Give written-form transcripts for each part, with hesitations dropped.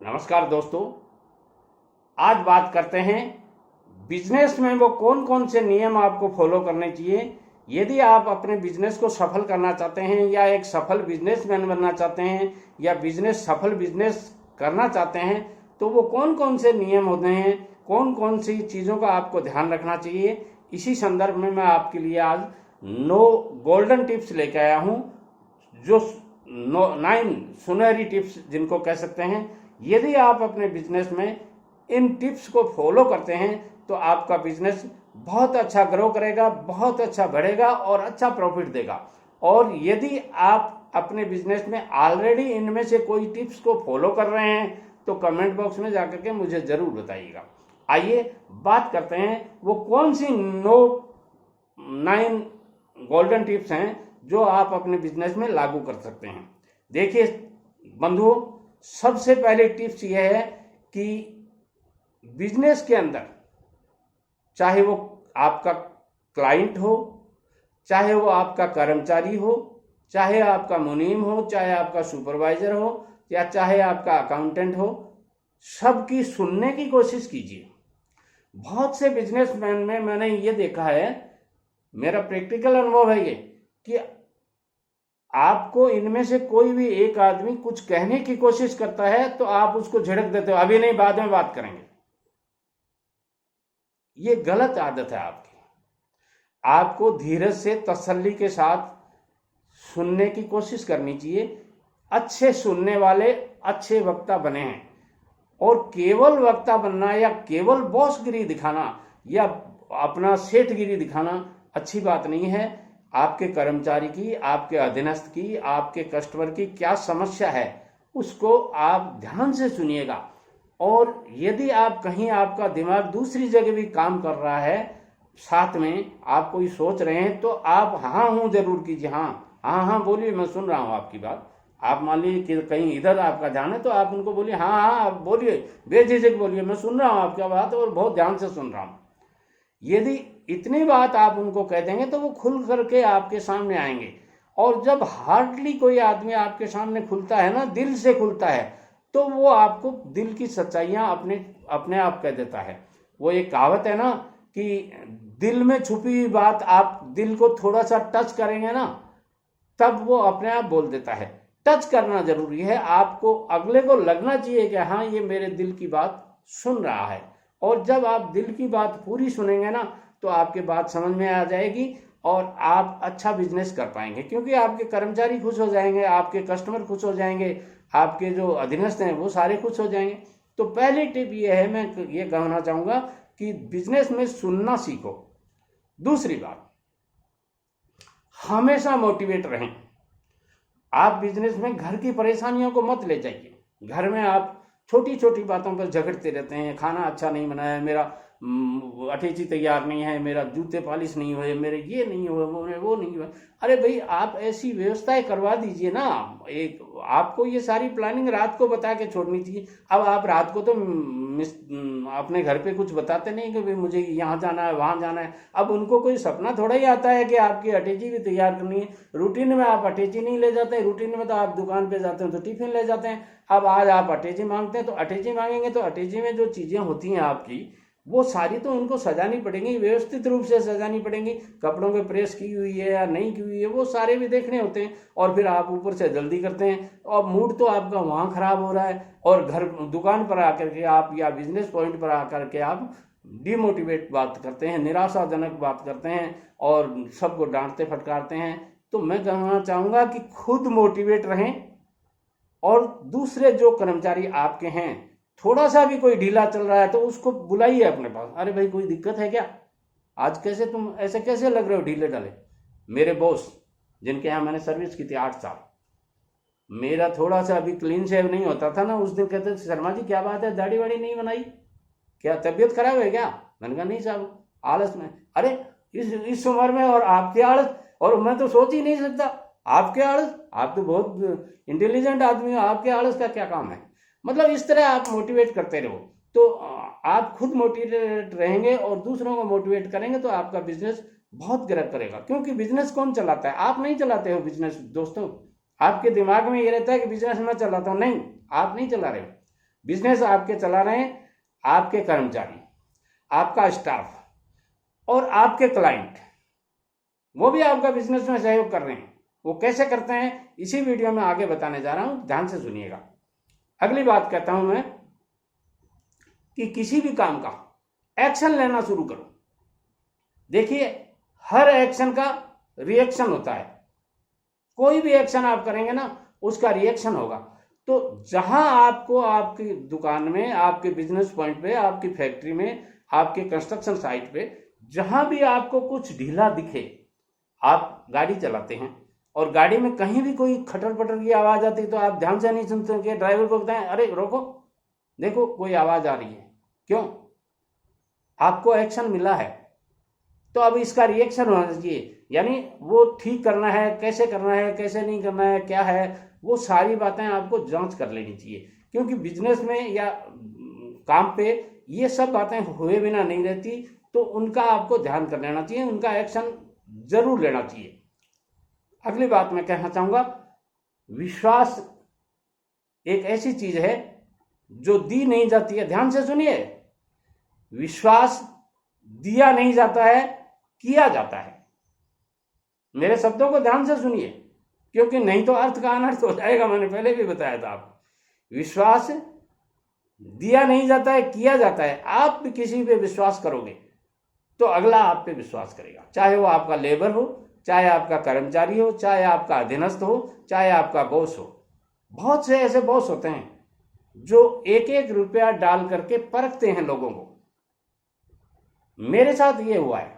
नमस्कार दोस्तों। आज बात करते हैं बिजनेस में वो कौन कौन से नियम आपको फॉलो करने चाहिए यदि आप अपने बिजनेस को सफल करना चाहते हैं या एक सफल बिजनेसमैन बनना चाहते हैं या सफल बिजनेस करना चाहते हैं। तो वो कौन कौन से नियम होते हैं, कौन कौन सी चीज़ों का आपको ध्यान रखना चाहिए। इसी संदर्भ में मैं आपके लिए आज 9 गोल्डन टिप्स लेके आया हूँ, जो 9 सुनहरी टिप्स जिनको कह सकते हैं। यदि आप अपने बिजनेस में इन टिप्स को फॉलो करते हैं तो आपका बिजनेस बहुत अच्छा ग्रो करेगा, बहुत अच्छा बढ़ेगा और अच्छा प्रॉफिट देगा। और यदि आप अपने बिजनेस में ऑलरेडी इनमें से कोई टिप्स को फॉलो कर रहे हैं तो कमेंट बॉक्स में जाकर के मुझे ज़रूर बताइएगा। आइए बात करते हैं वो कौन सी 9 गोल्डन टिप्स हैं जो आप अपने बिजनेस में लागू कर सकते हैं। देखिए बंधुओं, सबसे पहले टिप्स यह है कि बिजनेस के अंदर चाहे वो आपका क्लाइंट हो, चाहे वो आपका कर्मचारी हो, चाहे आपका मुनीम हो, चाहे आपका सुपरवाइजर हो या चाहे आपका अकाउंटेंट हो, सबकी सुनने की कोशिश कीजिए। बहुत से बिजनेसमैन में मैंने ये देखा है, मेरा प्रैक्टिकल अनुभव है ये, कि आपको इनमें से कोई भी एक आदमी कुछ कहने की कोशिश करता है तो आप उसको झिड़क देते हो, अभी नहीं बाद में बात करेंगे। ये गलत आदत है आपकी। आपको धीरज से तसल्ली के साथ सुनने की कोशिश करनी चाहिए। अच्छे सुनने वाले अच्छे वक्ता बने हैं, और केवल वक्ता बनना या केवल बॉसगिरी दिखाना या अपना सेठगिरी दिखाना अच्छी बात नहीं है। आपके कर्मचारी की, आपके अधीनस्थ की, आपके कस्टमर की क्या समस्या है उसको आप ध्यान से सुनिएगा। और यदि आप कहीं आपका दिमाग दूसरी जगह भी काम कर रहा है, साथ में आप कोई सोच रहे हैं, तो आप हाँ हूँ जरूर कीजिए। हाँ हाँ हाँ बोलिए, मैं सुन रहा हूँ आपकी बात। आप मान लीजिए कि कहीं इधर आपका ध्यान है तो आप उनको बोलिए हाँ हाँ आप बोलिए, बेझिझक बोलिए, मैं सुन रहा हूँ आपकी बात और बहुत ध्यान से सुन रहा हूँ। यदि इतनी बात आप उनको कह देंगे तो वो खुल करके आपके सामने आएंगे। और जब हार्डली कोई आदमी आपके सामने खुलता है ना, दिल से खुलता है, तो वो आपको दिल की सच्चाइयाँ अपने आप कह देता है। वो एक कहावत है ना कि दिल में छुपी हुई बात आप दिल को थोड़ा सा टच करेंगे ना, तब वो अपने आप बोल देता है। टच करना जरूरी है, आपको अगले को लगना चाहिए कि हाँ ये मेरे दिल की बात सुन रहा है। और जब आप दिल की बात पूरी सुनेंगे ना तो आपके बात समझ में आ जाएगी और आप अच्छा बिजनेस कर पाएंगे, क्योंकि आपके कर्मचारी खुश हो जाएंगे, आपके कस्टमर खुश हो जाएंगे, आपके जो अधीनस्थ हैं वो सारे खुश हो जाएंगे। तो पहली टिप ये है, मैं ये कहना चाहूँगा कि बिजनेस में सुनना सीखो। दूसरी बात, हमेशा मोटिवेट रहें। आप बिजनेस में घर की परेशानियों को मत ले जाइए। घर में आप छोटी छोटी बातों पर झगड़ते रहते हैं, खाना अच्छा नहीं बना है, मेरा अटैची तैयार नहीं है, मेरा जूते पॉलिश नहीं हुए, मेरे ये नहीं हुए, वो नहीं हुआ। अरे भाई, आप ऐसी व्यवस्थाएं करवा दीजिए ना। एक आपको ये सारी प्लानिंग रात को बता के छोड़नी चाहिए। अब आप रात को तो अपने घर पे कुछ बताते नहीं कि भाई मुझे यहाँ जाना है, वहाँ जाना है। अब उनको कोई सपना थोड़ा ही आता है कि आपकी अटैची भी तैयार करनी है। रूटीन में आप अटैची नहीं ले जाते, रूटीन में तो आप दुकान पे जाते हैं तो टिफिन ले जाते हैं। अब आज आप अटैची मांगते हैं तो अटैची मांगेंगे तो अटैची में जो चीज़ें होती हैं आपकी, वो सारी तो उनको सजानी पड़ेंगी, व्यवस्थित रूप से सजानी पड़ेंगी। कपड़ों पे प्रेस की हुई है या नहीं की हुई है, वो सारे भी देखने होते हैं। और फिर आप ऊपर से जल्दी करते हैं और मूड तो आपका वहाँ खराब हो रहा है, और घर दुकान पर आकर के आप या बिजनेस पॉइंट पर आकर के आप डिमोटिवेट बात करते हैं, निराशाजनक बात करते हैं और सबको डांटते फटकारते हैं। तो मैं कहना चाहूँगा कि खुद मोटिवेट रहें, और दूसरे जो कर्मचारी आपके हैं, थोड़ा सा भी कोई ढीला चल रहा है तो उसको बुलाइए अपने पास। अरे भाई, कोई दिक्कत है क्या? आज कैसे तुम ऐसे कैसे लग रहे हो ढीले ढाले? मेरे बॉस जिनके यहाँ मैंने सर्विस की थी 8 साल, मेरा थोड़ा सा अभी क्लीन शेव नहीं होता था ना, उस दिन कहते थे शर्मा जी क्या बात है, दाढ़ी वाड़ी नहीं बनाई, क्या तबीयत खराब है क्या? मैंने कहा नहीं साहब, आलस में। अरे इस उम्र में और आपके आलस, और मैं तो सोच ही नहीं सकता आपके आलस, आप तो बहुत इंटेलिजेंट आदमी हो, आपके आलस का क्या काम है? मतलब इस तरह आप मोटिवेट करते रहो तो आप खुद मोटिवेट रहेंगे और दूसरों को मोटिवेट करेंगे तो आपका बिजनेस बहुत ग्रो करेगा। क्योंकि बिजनेस कौन चलाता है? आप नहीं चलाते हो बिजनेस दोस्तों। आपके दिमाग में ये रहता है कि बिजनेस मैं चलाता हूँ, नहीं, आप नहीं चला रहे हो। बिजनेस आपके चला रहे हैं आपके कर्मचारी, आपका स्टाफ और आपके क्लाइंट, वो भी आपका बिजनेस में सहयोग कर रहे हैं। वो कैसे करते हैं इसी वीडियो में आगे बताने जा रहा हूं, ध्यान से सुनिएगा। अगली बात कहता हूं मैं कि किसी भी काम का एक्शन लेना शुरू करो। देखिए, हर एक्शन का रिएक्शन होता है। कोई भी एक्शन आप करेंगे ना, उसका रिएक्शन होगा। तो जहां आपको आपकी दुकान में, आपके बिजनेस पॉइंट पे, आपकी फैक्ट्री में, आपके कंस्ट्रक्शन साइट पे, जहां भी आपको कुछ ढीला दिखे, आप गाड़ी चलाते हैं और गाड़ी में कहीं भी कोई खटर पटर की आवाज आती तो आप ध्यान से नहीं सुनते कि ड्राइवर को बताएं, अरे रोको, देखो कोई आवाज आ रही है। क्यों? आपको एक्शन मिला है, तो अब इसका रिएक्शन होना चाहिए। यानी वो ठीक करना है, कैसे करना है, कैसे नहीं करना है, क्या है, वो सारी बातें आपको जांच कर लेनी चाहिए। क्योंकि बिजनेस में या काम पे ये सब बातें हुए बिना नहीं रहती, तो उनका आपको ध्यान कर लेना चाहिए, उनका एक्शन जरूर लेना चाहिए। अगली बात मैं कहना चाहूंगा, विश्वास एक ऐसी चीज है जो दी नहीं जाती है। ध्यान से सुनिए, विश्वास दिया नहीं जाता है, किया जाता है। मेरे शब्दों को ध्यान से सुनिए, क्योंकि नहीं तो अर्थ का अनर्थ हो जाएगा। मैंने पहले भी बताया था आपको, विश्वास दिया नहीं जाता है, किया जाता है। आप भी किसी पे विश्वास करोगे तो अगला आप पे विश्वास करेगा, चाहे वो आपका लेबर हो, चाहे आपका कर्मचारी हो, चाहे आपका अधीनस्थ हो, चाहे आपका बॉस हो। बहुत से ऐसे बॉस होते हैं जो एक एक रुपया डाल करके परखते हैं लोगों को। मेरे साथ ये हुआ है,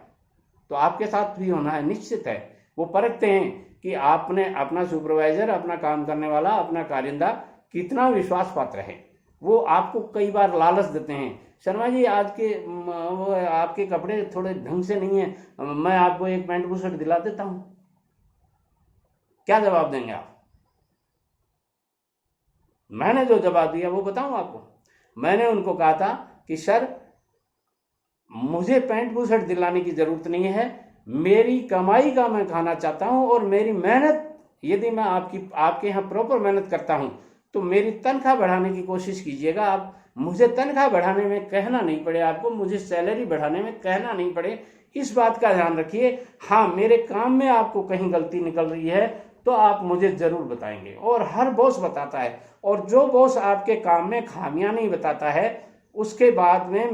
तो आपके साथ भी होना है, निश्चित है। वो परखते हैं कि आपने, अपना सुपरवाइजर, अपना काम करने वाला, अपना कारिंदा कितना विश्वास पात्र है। वो आपको कई बार लालच देते हैं, शर्मा जी आज के वो आपके कपड़े थोड़े ढंग से नहीं है, मैं आपको एक पैंट बुशर्ट दिला देता हूं। क्या जवाब देंगे आप? मैंने जो जवाब दिया वो बताऊं आपको। मैंने उनको कहा था कि सर, मुझे पैंट बुशर्ट दिलाने की जरूरत नहीं है, मेरी कमाई का मैं खाना चाहता हूं, और मेरी मेहनत, यदि मैं आपके यहाँ प्रॉपर मेहनत करता हूं तो मेरी तनख्वाह बढ़ाने की कोशिश कीजिएगा। आप मुझे तनख्वाह बढ़ाने में कहना नहीं पड़े, आपको मुझे सैलरी बढ़ाने में कहना नहीं पड़े, इस बात का ध्यान रखिए। हाँ, मेरे काम में आपको कहीं गलती निकल रही है तो आप मुझे जरूर बताएंगे, और हर बॉस बताता है। और जो बॉस आपके काम में खामियां नहीं बताता है, उसके बाद में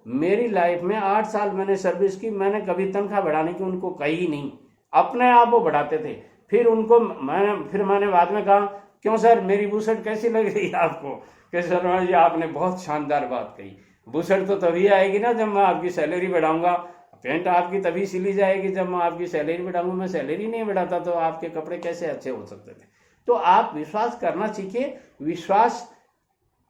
मेरी लाइफ में 8 साल मैंने सर्विस की, मैंने कभी तनख्वाह बढ़ाने की उनको कही नहीं, अपने आप वो बढ़ाते थे। फिर मैंने बाद में कहा, क्यों सर, मेरी बुशर्ट कैसी लग रही है आपको? कि शर्मा जी आपने बहुत शानदार बात कही, बुशर्ट तो तभी आएगी ना जब मैं आपकी सैलरी बढ़ाऊंगा, पेंट आपकी तभी सिली जाएगी जब मैं आपकी सैलरी बढ़ाऊंगा। मैं सैलरी नहीं बढ़ाता तो आपके कपड़े कैसे अच्छे हो सकते थे? तो आप विश्वास करना सीखिए, विश्वास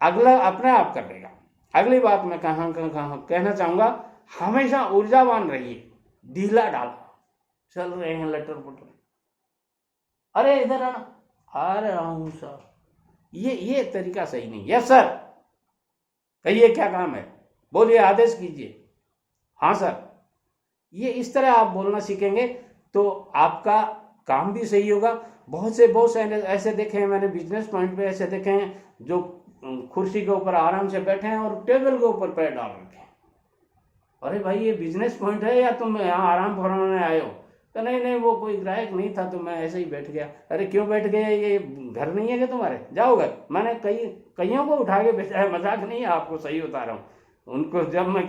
अगला अपने आप कर लेगा। अगली बात मैं कहना चाहूंगा, हमेशा ऊर्जावान रहिए। ढीला डाला, चल रहे हैं लटर पटर, अरे इधर आना, आ रहा हूं सर, ये तरीका सही नहीं। यस सर, कहिए क्या काम है, बोलिए, आदेश कीजिए। हाँ सर, ये इस तरह आप बोलना सीखेंगे तो आपका काम भी सही होगा। बहुत से ऐसे देखे हैं मैंने, बिजनेस पॉइंट पे ऐसे देखे हैं जो कुर्सी के ऊपर आराम से बैठे हैं और टेबल के ऊपर पैर डाल रखे हैं। अरे भाई, ये बिजनेस पॉइंट है या तुम यहाँ आराम फरमाने आए हो? तो नहीं, वो कोई ग्राहक नहीं था तो मैं ऐसे ही बैठ गया। अरे क्यों बैठ गए, ये घर नहीं है क्या तुम्हारे? जाओ घर। मैंने कईयों को उठा के भेजा है, मजाक नहीं है, आपको सही बता रहा हूँ। उनको जब मैं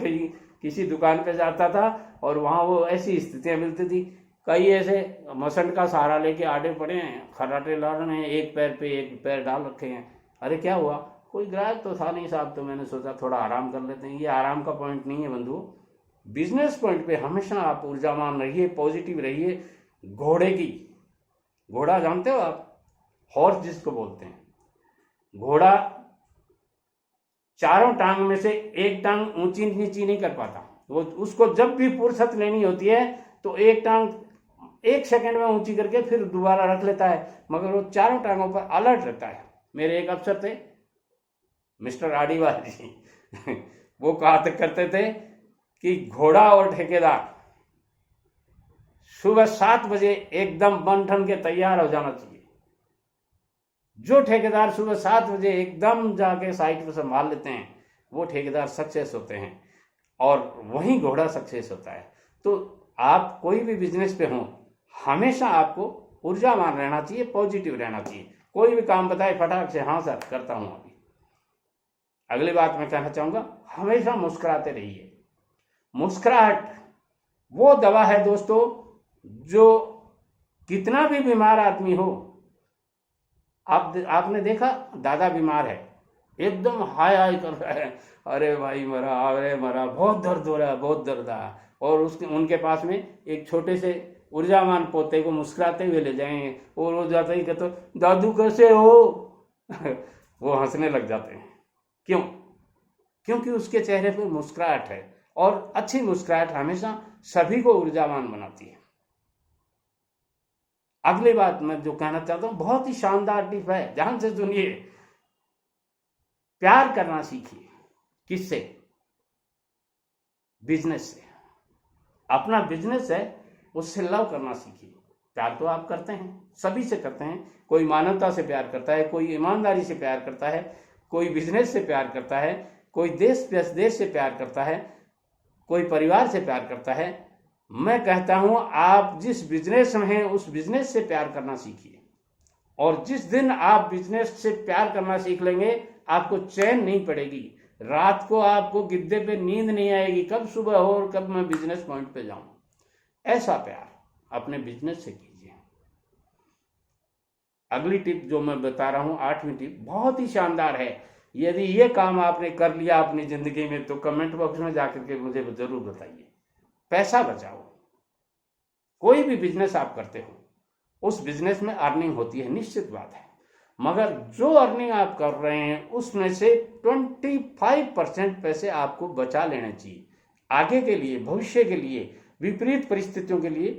किसी दुकान पे जाता था और वहाँ वो ऐसी स्थितियाँ मिलती थी, कई ऐसे मसंड का सहारा लेके आड़े पड़े हैं, खराटे ला रहे हैं, एक पैर पे एक पैर डाल रखे हैं। अरे क्या हुआ, कोई ग्राहक तो था नहीं साहब, तो मैंने सोचा थोड़ा आराम कर लेते हैं। ये आराम का पॉइंट नहीं है बंधु। बिजनेस पॉइंट पे हमेशा आप ऊर्जावान रहिए, पॉजिटिव रहिए। घोड़ा जानते हो आप, हॉर्स जिसको बोलते हैं, घोड़ा चारों टांग में से एक टांग ऊंची नीची नहीं कर पाता। वो उसको जब भी फुर्सत लेनी होती है तो एक टांग 1 सेकंड में ऊंची करके फिर दोबारा रख लेता है, मगर वो चारों टांगों पर अलर्ट रहता है। मेरे एक अफसर थे, मिस्टर आडीवाल जी वो कहा करते थे कि घोड़ा और ठेकेदार सुबह 7 बजे एकदम बन ठन के तैयार हो जाना चाहिए। जो ठेकेदार सुबह 7 बजे एकदम जाके साइट पर संभाल लेते हैं, वो ठेकेदार सक्सेस होते हैं और वही घोड़ा सक्सेस होता है। तो आप कोई भी बिजनेस पे हो, हमेशा आपको ऊर्जावान रहना चाहिए, पॉजिटिव रहना चाहिए। कोई भी काम बताए फटाक से हाँ सर करता हूं अभी। अगली बात मैं कहना चाहूंगा, हमेशा मुस्कुराते रहिए। मुस्कुराहट वो दवा है दोस्तों, जो कितना भी बीमार आदमी हो, आपने देखा दादा बीमार है, एकदम हाय हाय कर रहा है, अरे भाई मरा, अरे मरा, बहुत दर्द हो रहा है, बहुत दर्द है, और उनके पास में एक छोटे से ऊर्जावान पोते को मुस्कुराते हुए ले जाएंगे और वो जाते ही कहते दादू कैसे हो वो हंसने लग जाते हैं। क्यों? क्योंकि उसके चेहरे पर मुस्कुराहट है, और अच्छी मुस्कुराहट हमेशा सभी को ऊर्जावान बनाती है। अगली बात मैं जो कहना चाहता हूं, बहुत ही शानदार टिप है, ध्यान से सुनिए। प्यार करना सीखिए। किससे? बिजनेस से। अपना बिजनेस है, उससे लव करना सीखिए। प्यार तो आप करते हैं, सभी से करते हैं। कोई मानवता से प्यार करता है, कोई ईमानदारी से प्यार करता है, कोई बिजनेस से प्यार करता है, कोई देश से प्यार करता है, कोई परिवार से प्यार करता है। मैं कहता हूं आप जिस बिजनेस में हैं उस बिजनेस से प्यार करना सीखिए, और जिस दिन आप बिजनेस से प्यार करना सीख लेंगे, आपको चैन नहीं पड़ेगी, रात को आपको गिद्दे पे नींद नहीं आएगी, कब सुबह हो और कब मैं बिजनेस पॉइंट पे जाऊं। ऐसा प्यार अपने बिजनेस से कीजिए। अगली टिप जो मैं बता रहा हूं, 8वीं टिप, बहुत ही शानदार है। यदि ये काम आपने कर लिया अपनी जिंदगी में तो कमेंट बॉक्स में जाकर के मुझे जरूर बताइए। पैसा बचाओ। कोई भी बिजनेस आप करते हो, उस बिजनेस में अर्निंग होती है, निश्चित बात है, मगर जो अर्निंग आप कर रहे हैं उसमें से 25% पैसे आपको बचा लेने चाहिए। आगे के लिए, भविष्य के लिए, विपरीत परिस्थितियों के लिए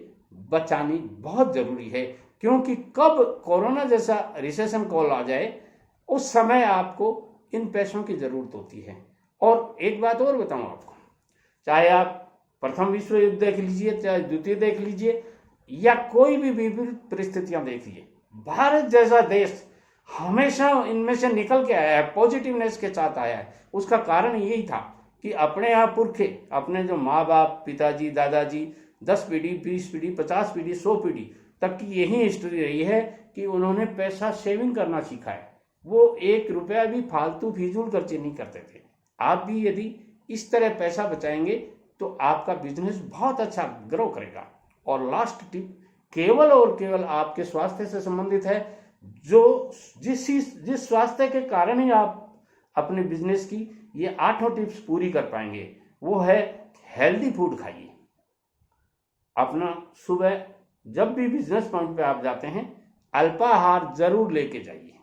बचानी बहुत जरूरी है, क्योंकि कब कोरोना जैसा रिसेशन कॉल आ जाए उस समय आपको इन पैसों की जरूरत होती है। और एक बात और बताऊं आपको, चाहे आप प्रथम विश्व युद्ध देख लीजिए, चाहे द्वितीय देख लीजिए, या कोई भी विपरीत परिस्थितियां देखिए, भारत जैसा देश हमेशा इनमें से निकल के आया है, पॉजिटिवनेस के साथ आया है। उसका कारण यही था कि अपने यहाँ पुरखे, अपने जो माँ बाप, पिताजी, दादाजी, 10 पीढ़ी, 20 पीढ़ी, 50 पीढ़ी, 100 पीढ़ी तक की यही हिस्ट्री रही है कि उन्होंने पैसा सेविंग करना सीखा है। वो 1 रुपया भी फालतू फिजूल खर्चे नहीं करते थे। आप भी यदि इस तरह पैसा बचाएंगे तो आपका बिजनेस बहुत अच्छा ग्रो करेगा। और लास्ट टिप केवल और केवल आपके स्वास्थ्य से संबंधित है, जो जिस स्वास्थ्य के कारण ही आप अपने बिजनेस की ये 8 टिप्स पूरी कर पाएंगे, वो है हेल्दी फूड खाइए। अपना सुबह जब भी बिजनेस पॉइंट पे आप जाते हैं, अल्पाहार जरूर लेके जाइए,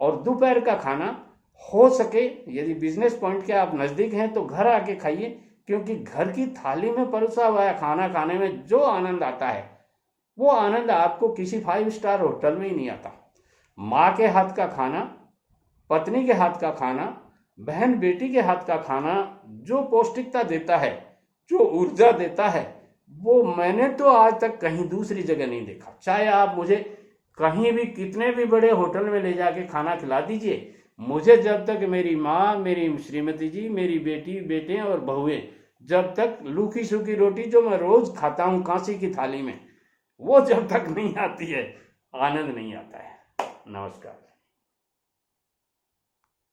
और दोपहर का खाना हो सके यदि बिजनेस पॉइंट के आप नजदीक हैं तो घर आके खाइए, क्योंकि घर की थाली में परोसा हुआ खाना खाने में जो आनंद आता है वो आनंद आपको किसी 5 स्टार होटल में ही नहीं आता। माँ के हाथ का खाना, पत्नी के हाथ का खाना, बहन बेटी के हाथ का खाना जो पौष्टिकता देता है, जो ऊर्जा देता है, वो मैंने तो आज तक कहीं दूसरी जगह नहीं देखा। चाहे आप मुझे कहीं भी कितने भी बड़े होटल में ले जाके खाना खिला दीजिए, मुझे जब तक मेरी माँ, मेरी श्रीमती जी, मेरी बेटी, बेटे और बहुएं, जब तक लूखी सूखी रोटी जो मैं रोज खाता हूँ कांसी की थाली में, वो जब तक नहीं आती है, आनंद नहीं आता है। नमस्कार।